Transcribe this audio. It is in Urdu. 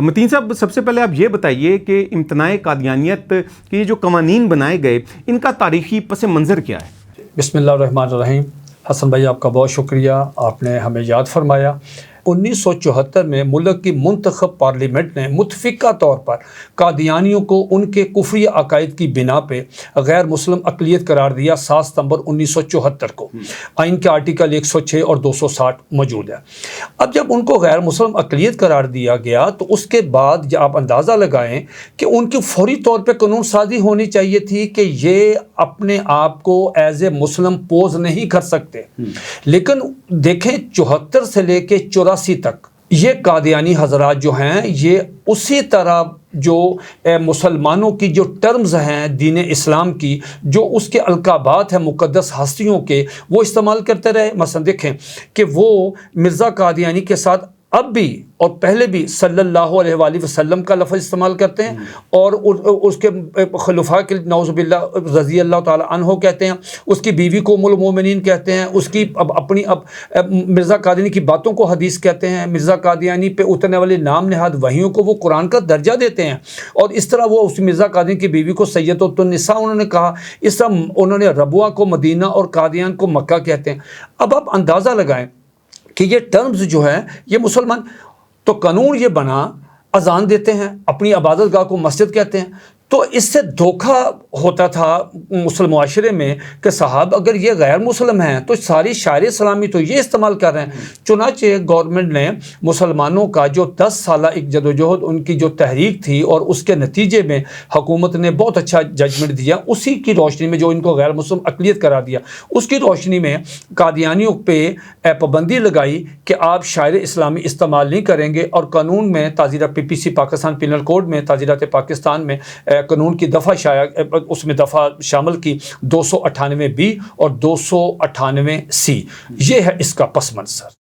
متین صاحب، سب سے پہلے آپ یہ بتائیے کہ امتناع قادیانیت کے جو قوانین بنائے گئے ان کا تاریخی پس منظر کیا ہے؟ بسم اللہ الرحمن الرحیم۔ حسن بھائی، آپ کا بہت شکریہ، آپ نے ہمیں یاد فرمایا۔ 1974 میں ملک کی منتخب پارلیمنٹ نے متفقہ طور پر قادیانیوں کو ان کے کفری عقائد کی بنا پہ غیر مسلم اقلیت قرار دیا 7 ستمبر 1974 کو۔ آئین کے آرٹیکل 106 اور 260 موجود ہے۔ اب جب ان کو غیر مسلم اقلیت قرار دیا گیا تو اس کے بعد جب آپ اندازہ لگائیں کہ ان کی فوری طور پہ قانون سازی ہونی چاہیے تھی کہ یہ اپنے آپ کو ایز اے مسلم پوز نہیں کر سکتے، لیکن دیکھیں 74 سے لے کے 84 تک یہ قادیانی حضرات جو ہیں یہ اسی طرح جو مسلمانوں کی جو ٹرمز ہیں دین اسلام کی، جو اس کے القابات ہیں مقدس ہستیوں کے، وہ استعمال کرتے رہے۔ مثلا دیکھیں کہ وہ مرزا قادیانی کے ساتھ اب بھی اور پہلے بھی صلی اللہ علیہ وآلہ وسلم کا لفظ استعمال کرتے ہیں، اور اس کے خلفاء کے نعوذ باللہ رضی اللہ تعالی عنہ کہتے ہیں، اس کی بیوی کو ام المومنین کہتے ہیں، اس کی اپنی مرزا قادیانی کی باتوں کو حدیث کہتے ہیں، مرزا قادیانی پہ اترنے والے نام نہاد وحیوں کو وہ قرآن کا درجہ دیتے ہیں، اور اس طرح وہ اس مرزا قادیانی کی بیوی کو سیدۃ النساء انہوں نے کہا، اس طرح انہوں نے ربوہ کو مدینہ اور قادیان کو مکہ کہتے ہیں۔ اب آپ اندازہ لگائیں کہ یہ ٹرمز جو ہے یہ مسلمان، تو قانون یہ بنا، اذان دیتے ہیں، اپنی عبادت گاہ کو مسجد کہتے ہیں، تو اس سے دھوکہ ہوتا تھا مسلم معاشرے میں کہ صاحب اگر یہ غیر مسلم ہیں تو ساری شاعر اسلامی تو یہ استعمال کر رہے ہیں۔ چنانچہ گورنمنٹ نے مسلمانوں کا جو 10 سالہ ایک جدوجہد ان کی جو تحریک تھی اور اس کے نتیجے میں حکومت نے بہت اچھا ججمنٹ دیا، اسی کی روشنی میں جو ان کو غیر مسلم اقلیت قرار دیا، اس کی روشنی میں قادیانیوں پہ پابندی لگائی کہ آپ شاعر اسلامی استعمال نہیں کریں گے، اور قانون میں تعزیرہ PPC پاکستان پینل کوڈ میں تعزیرات پاکستان میں قانون کی دفعہ اس میں دفعہ شامل کی 298B اور 298C۔ یہ ہے اس کا پس منظر۔